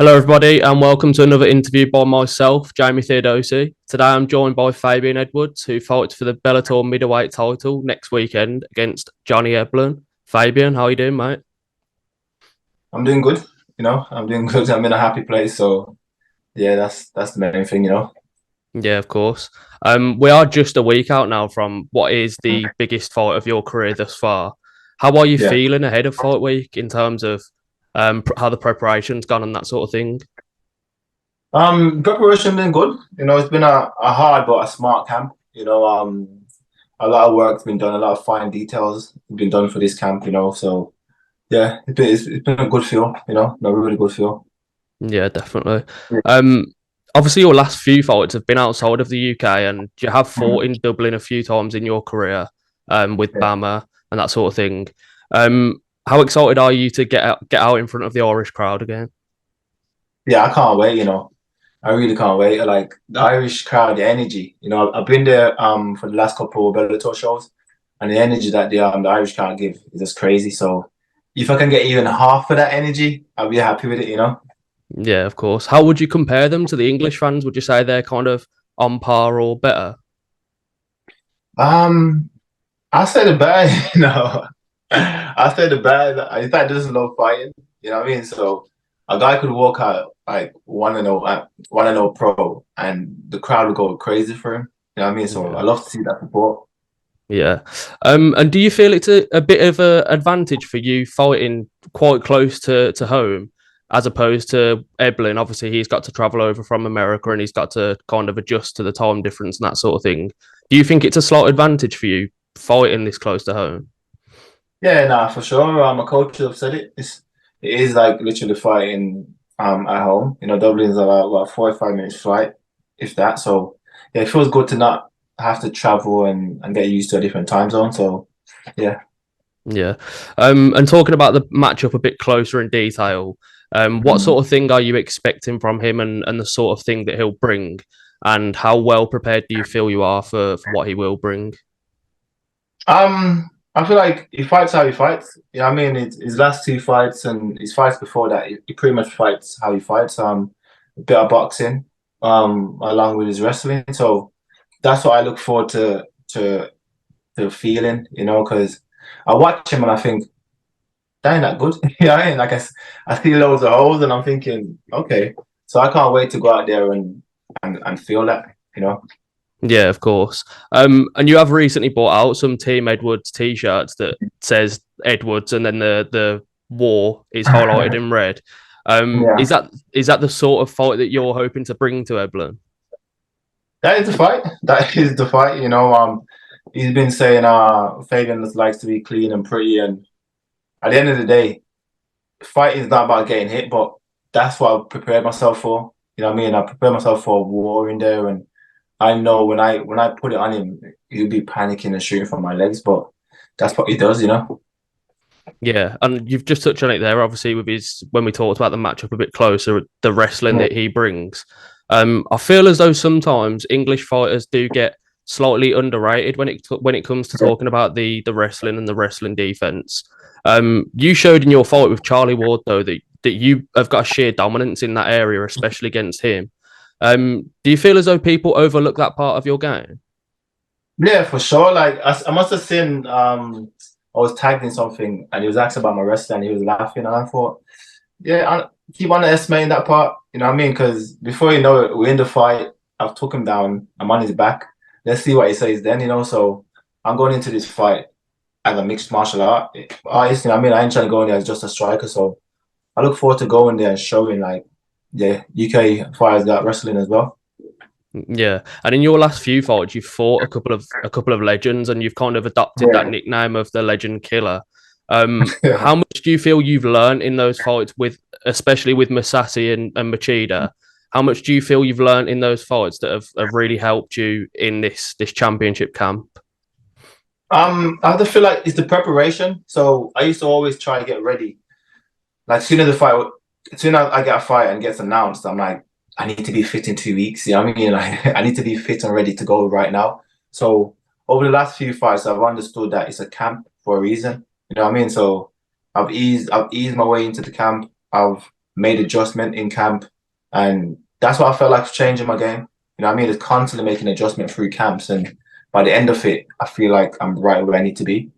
Hello, everybody, and welcome to another interview by myself, Jamie Theodosi. Today, I'm joined by Fabian Edwards, who fights for the Bellator Middleweight title next weekend against Johnny Eblen. Fabian, how are you doing, mate? I'm doing good. I'm doing good. I'm in a happy place. So yeah, that's the main thing. Yeah, of course. We are just a week out now from what is the biggest fight of your career thus far. How are you Yeah. feeling ahead of fight week in terms of how the preparation's gone and that sort of thing? Preparation been good. It's been a hard but a smart camp. A lot of work's been done, a lot of fine details been done for this camp. So yeah, it's been a good feel, a really good feel. Yeah, definitely. Um, Obviously, your last few fights have been outside of the UK, and you have fought in Dublin a few times in your career, with Yeah. Bama and that sort of thing. How excited are you to get out in front of the Irish crowd again? Yeah, I can't wait. I really can't wait. Like the Irish crowd, the energy. I've been there for the last couple of Bellator shows, and the energy that the Irish crowd give is just crazy. So if I can get even half of that energy, I'll be happy with it. Yeah, of course. How would you compare them to the English fans? Would you say they're kind of on par or better? Um, I say the bad. I say the bad. I think just love fighting. You know what I mean? So a guy could walk out like 1-0 at 1-0 pro, and the crowd would go crazy for him. You know what I mean? So I Yeah. love to see that support. Yeah. And do you feel it's a bit of an advantage for you fighting quite close to home as opposed to Eblen? Obviously, he's got to travel over from America and he's got to kind of adjust to the time difference and that sort of thing. Do you think it's a slight advantage for you fighting this close to home? Yeah, nah, for sure. My coach have said it is like literally fighting at home. Dublin's about what 45 minutes flight, if that. So yeah, it feels good to not have to travel and get used to a different time zone. So yeah. Yeah. And talking about the matchup a bit closer in detail, what Mhm. sort of thing are you expecting from him and the sort of thing that he'll bring? And how well prepared do you feel you are for what he will bring? I feel like he fights how he fights. I mean, his last two fights and his fights before that, he pretty much fights how he fights. A bit of boxing, along with his wrestling. So that's what I look forward to feeling, because I watch him and I think that ain't that good. I mean, like I see loads of holes and I'm thinking, okay, so I can't wait to go out there and feel that. Yeah, of course. And you have recently bought out some Team Edwards t-shirts that says Edwards, and then the war is highlighted in red. Yeah, Is that the sort of fight that you're hoping to bring to Eblen? that is the fight. That is the fight. He's been saying, Fabian likes to be clean and pretty, and at the end of the day, fighting is not about getting hit, but that's what I've prepared myself for. You know what I mean? I prepared myself for a war in there, and I know when I put it on him, he'll be panicking and shooting from my legs, but that's what he does. Yeah, and you've just touched on it there. Obviously, with his when we talked about the matchup a bit closer, the wrestling Yeah. that he brings. I feel as though sometimes English fighters do get slightly underrated when it comes to talking about the wrestling and the wrestling defense. You showed in your fight with Charlie Ward though that you have got a sheer dominance in that area, especially against him. Do you feel as though people overlook that part of your game? Yeah, for sure. Like I must have seen I was tagged in something and he was asking about my wrestling and he was laughing and I thought, yeah, I keep underestimating that part. You know what I mean? Because before you know it, we're in the fight. I've took him down. I'm on his back. Let's see what he says then. So I'm going into this fight as a mixed martial artist. You know what I mean? I ain't trying to go in there as just a striker. So I look forward to going there and showing like, yeah, UK fighters got wrestling as well. Yeah, and in your last few fights, you've fought a couple of legends, and you've kind of adopted that Yeah. nickname of the Legend Killer. How much do you feel you've learned in those fights with, especially with Masasi and Machida? How much do you feel you've learned in those fights that have really helped you in this championship camp? I have to feel like it's the preparation. So I used to always try to get ready. Like as soon as I get a fight and gets announced, I'm like, I need to be fit in 2 weeks. You know what I mean? Like I need to be fit and ready to go right now. So over the last few fights, I've understood that it's a camp for a reason. You know what I mean? So I've eased my way into the camp. I've made adjustment in camp, and that's what I felt like changing my game. You know what I mean? It's constantly making adjustment through camps, and by the end of it, I feel like I'm right where I need to be.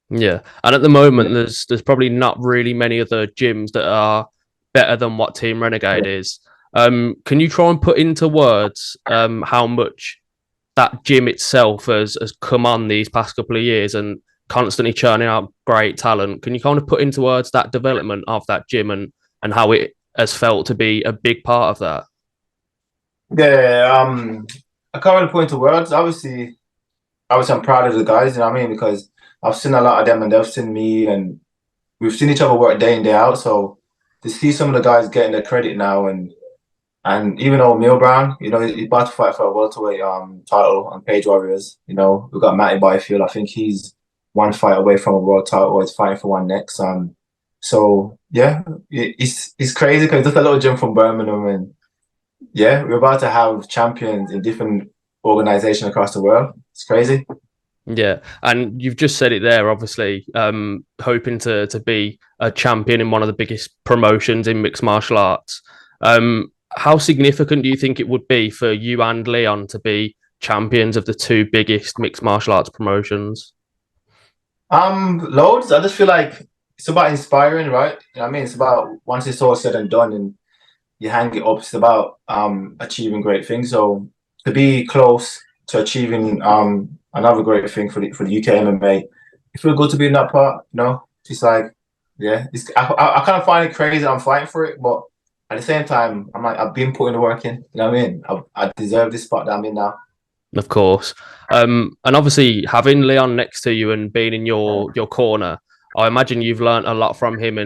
Yeah, and at the moment, there's probably not really many other gyms that are better than what Team Renegade is. Can you try and put into words how much that gym itself has come on these past couple of years and constantly churning out great talent? Can you kind of put into words that development of that gym and how it has felt to be a big part of that? Yeah, I can't really put into words. Obviously, I'm proud of the guys. You know what I mean? Because I've seen a lot of them, and they've seen me, and we've seen each other work day in day out. So to see some of the guys getting the credit now, and even though Neil Brown, you know, he's about to fight for a welterweight title on Cage Warriors. You know, we've got Matty Byfield. I think he's one fight away from a world title, or he's fighting for one next. So yeah, it's crazy because just a little gym from Birmingham, and yeah, we're about to have champions in different organizations across the world. It's crazy. Yeah, and you've just said it there. Obviously, hoping to be a champion in one of the biggest promotions in mixed martial arts. How significant do you think it would be for you and Leon to be champions of the two biggest mixed martial arts promotions? Loads. I just feel like it's about inspiring, right? You know what I mean? It's about once it's all said and done and you hang it up, it's about achieving great things. So to be close to achieving another great thing for the UK MMA, it feels good to be in that part, you know? It's like, yeah, I kind of find it crazy I'm fighting for it, but at the same time, I'm like, I've been putting the work in, you know what I mean? I deserve this spot that I'm in now. Of course. And obviously having Leon next to you and being in your corner, I imagine you've learned a lot from him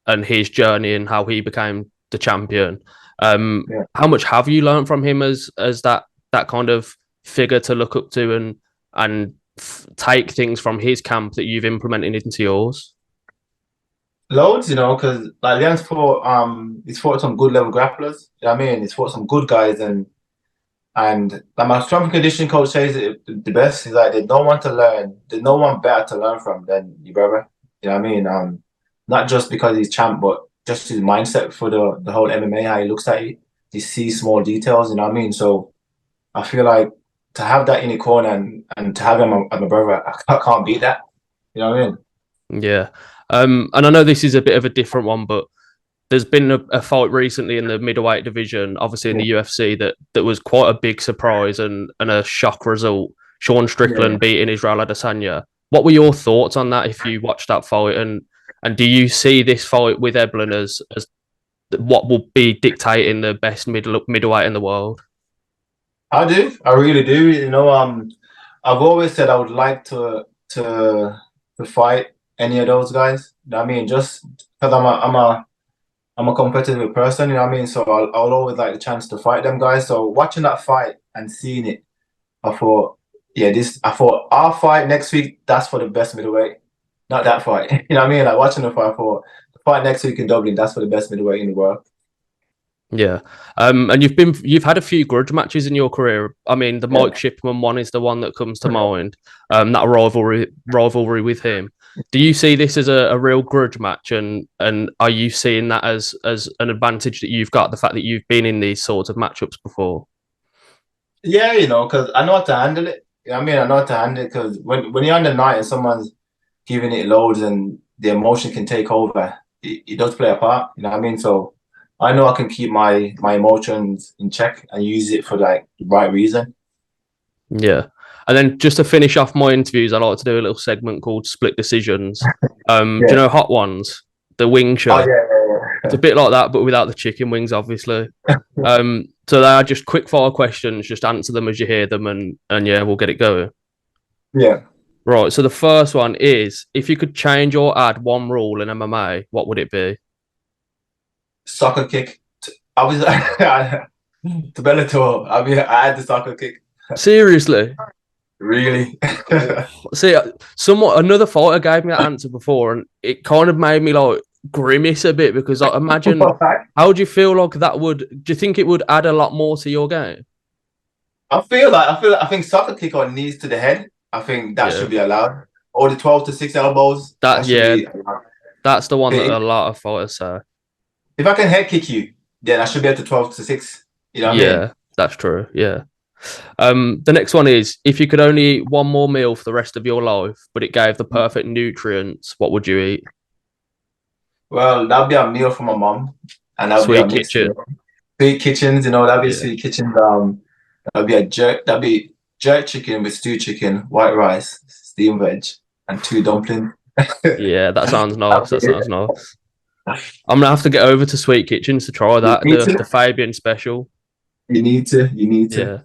and his journey and how he became the champion. Yeah. How much have you learned from him as that kind of figure to look up to and take things from his camp that you've implemented into yours? Loads, you know, because like Leon's he's fought some good level grapplers. You know what I mean? He's fought some good guys, and like my strength and conditioning coach says it the best. He's like, there's no one to learn, there's no one better to learn from than your brother. You know what I mean? Not just because he's champ, but just his mindset for the whole MMA, how he looks at it. He sees small details, you know what I mean? So I feel like to have that in your corner and to have him as my brother, I can't beat that. You know what I mean? Yeah. And I know this is a bit of a different one, but there's been a fight recently in the middleweight division, obviously in the UFC, that was quite a big surprise and a shock result. Sean Strickland beating Israel Adesanya. What were your thoughts on that if you watched that fight? And do you see this fight with Eblen as what will be dictating the best middleweight in the world? I do. I really do. You know, I've always said I would like to fight any of those guys. You know what I mean? Just because I'm a competitive person, you know what I mean? So I'll always like the chance to fight them guys. So watching that fight and seeing it, I thought, yeah, I thought our fight next week, that's for the best middleweight. Not that fight. You know what I mean? Like watching the fight, I thought the fight next week in Dublin, that's for the best middleweight in the world. Yeah. And you've had a few grudge matches in your career. I mean, the Mike Shipman one is the one that comes to mind. That rivalry with him. Do you see this as a real grudge match, and are you seeing that as an advantage that you've got, the fact that you've been in these sorts of matchups before? Yeah, you know, because I know how to handle it. You know what I mean? I know how to handle it because when you're on the night and someone's giving it loads and the emotion can take over, it does play a part. You know what I mean? So I know I can keep my emotions in check and use it for like the right reason. Yeah. And then just to finish off my interviews, I like to do a little segment called Split Decisions. Do you know Hot Ones? The wing show. Oh yeah. It's a bit like that, but without the chicken wings, obviously. So they are just quick fire questions, just answer them as you hear them, and yeah, we'll get it going. Yeah. Right. So the first one is, if you could change or add one rule in MMA, what would it be? Soccer kick. I was to Bellator. I had the soccer kick. Seriously? Really? See, somewhat another fighter gave me that answer before, and it kind of made me like grimace a bit because I imagine how do you feel like that would? Do you think it would add a lot more to your game? I think soccer kick on knees to the head. I think that should be allowed. Or the 12 to 6 elbows. That Should be allowed. that's the one that a lot of fighters say. if I can head kick you, then I should be able to 12-6. You know what I mean? Yeah, that's true. Yeah. The next one is if you could only eat one more meal for the rest of your life, but it gave the perfect nutrients, what would you eat? Well, that'd be a meal for my mom, and that'd be a Sweet mixed kitchen. meal. Sweet kitchens, that'd be a Yeah. sweet kitchen. That'd be jerk chicken with stewed chicken, white rice, steamed veg, and 2 dumplings. Yeah, that sounds nice. That'd be That it. sounds nice. I'm gonna have to get over to Sweet Kitchens to try You that. need The to. Fabian special. You need to. You need to.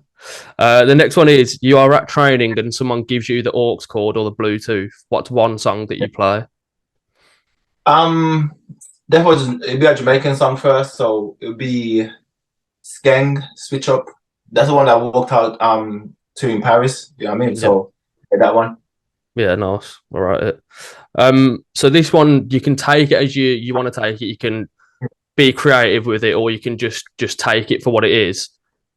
Yeah. The next one is you are at training and someone gives you the aux cord or the Bluetooth. What's one song that you play? Um, Definitely it'd be a Jamaican song first, so it'd be Skeng Switch Up. That's the one I walked out to in Paris. You know what I mean? Yeah. So yeah, that one. Yeah, nice. All right. So this one you can take it as you want to take it. You can be creative with it, or you can just take it for what it is.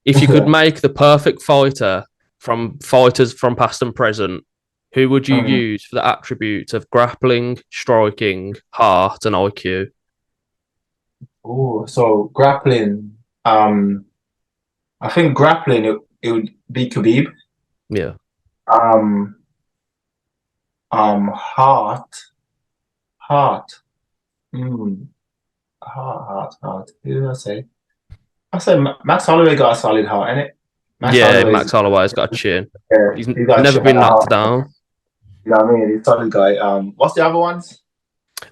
If you could make the perfect fighter from fighters from past and present, who would you use for the attributes of grappling, striking, heart, and IQ? Oh, so grappling. I think grappling it would be Khabib. Yeah. Um, heart, heart. Mm, heart. Who did I say? I said Max Holloway got a solid heart, innit? Max Yeah, Holloway's Max Holloway's got a chin. yeah, He's he got a never chin and been a knocked heart. down. You know what I mean? He's a solid guy. What's the other ones?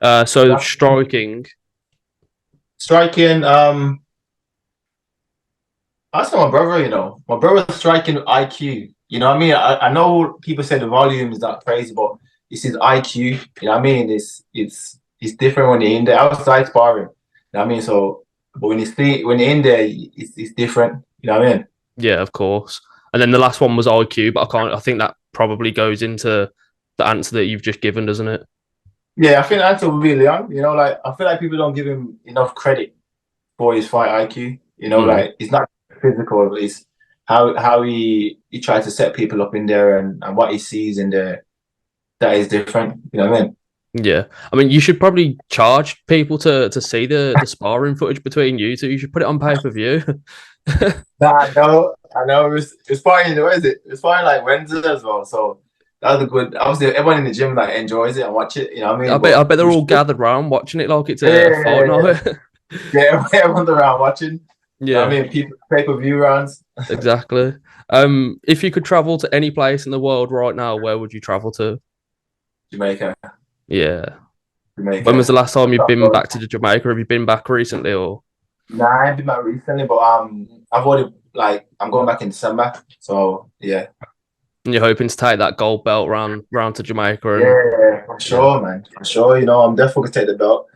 So striking, Striking. I say my brother. My brother's striking IQ. You know what I mean? I know people say the volume is not crazy, but it's his IQ. You know what I mean? It's different when you're in there outside sparring. You know what I mean? So, but when you're in there, it's different. You know what I mean? yeah, of course. And then the last one was IQ, but I can't. I think that probably goes into the answer that you've just given, doesn't it? Yeah, I think that's really young. Like I feel like people don't give him enough credit for his fight IQ. Mm. Like it's not physical, but it's how he tries to set people up in there and what he sees in there that is different. You know what I mean? Yeah, I mean, you should probably charge people to see the sparring footage between you two. You should put it on pay per view. Nah, I know. It's fine. Where is it? It's fine like Wednesday as well. So that was a good. Obviously, everyone in the gym like enjoys it and watch it. You know what I mean? I bet they're all gathered around watching it like it's a fight night. Yeah, everyone's around watching. You know what I Yeah, mean? People pay-per-view rounds. exactly. If you could travel to any place in the world right now, where would you travel to? Jamaica. Yeah. When was Jamaica. the last time you've been back to Jamaica? Have you been back recently or? Nah, I ain't been back recently, but I've already I'm going back in December. So yeah. And you're hoping to take that gold belt round to Jamaica and Yeah, for sure, man. For sure. I'm definitely gonna take the belt.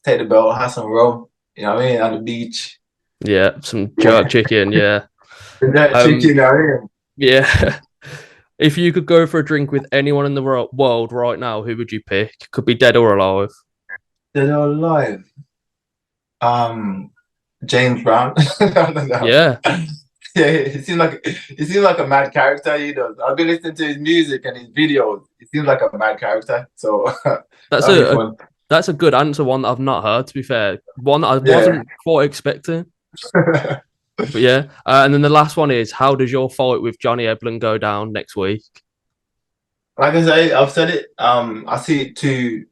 Take the belt, have some rum, you know what I mean, on the beach. yeah, some jerk chicken, yeah. That chicken, you know what I mean? Yeah. If you could go for a drink with anyone in the world right now, who would you pick? Could be dead or alive. They're alive. James Brown. No. Yeah. Yeah, he seems like a mad character. He does. I've been listening to his music and his videos. He seems like a mad character. So That's that'll be fun. that's a good answer, one that I've not heard, to be fair. One that I Yeah. wasn't quite expecting. But yeah. And then the last one is how does your fight with Johnny Eblen go down next week? Like I say, I've said it. I see it to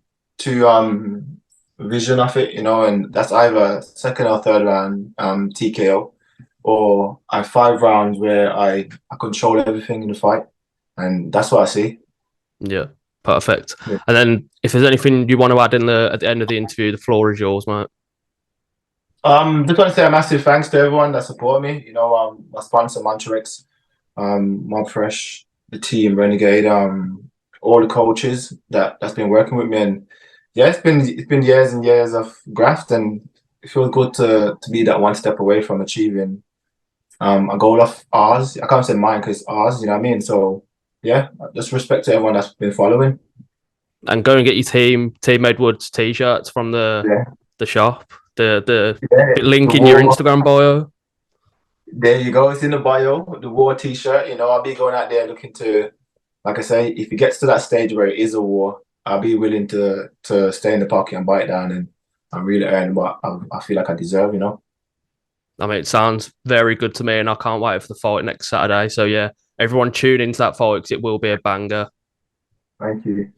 vision of it, and that's either second or third round TKO, or 5 rounds where I control everything in the fight, and that's what I see. Yeah. Perfect. Yeah. And then if there's anything you want to add at the end of the interview, the floor is yours, mate. Just want to say a massive thanks to everyone that support me. My sponsor Montrex, Mob Fresh, the team Renegade, all the coaches that's been working with me, and yeah, it's been years and years of graft, and it feels good to be that one step away from achieving a goal of ours. I can't say mine because it's ours, you know what I mean? So yeah, just respect to everyone that's been following. And go and get your Team Edwards t-shirts from the shop. The link in your Instagram bio. There you go. It's in the bio. The war t-shirt. I'll be going out there looking to, like I say, if it gets to that stage where it is a war, I'll be willing to stay in the pocket and bite down and and really earn what I feel like I deserve, you know. I mean, it sounds very good to me, and I can't wait for the fight next Saturday. So yeah, everyone tune into that fight because it will be a banger. Thank you.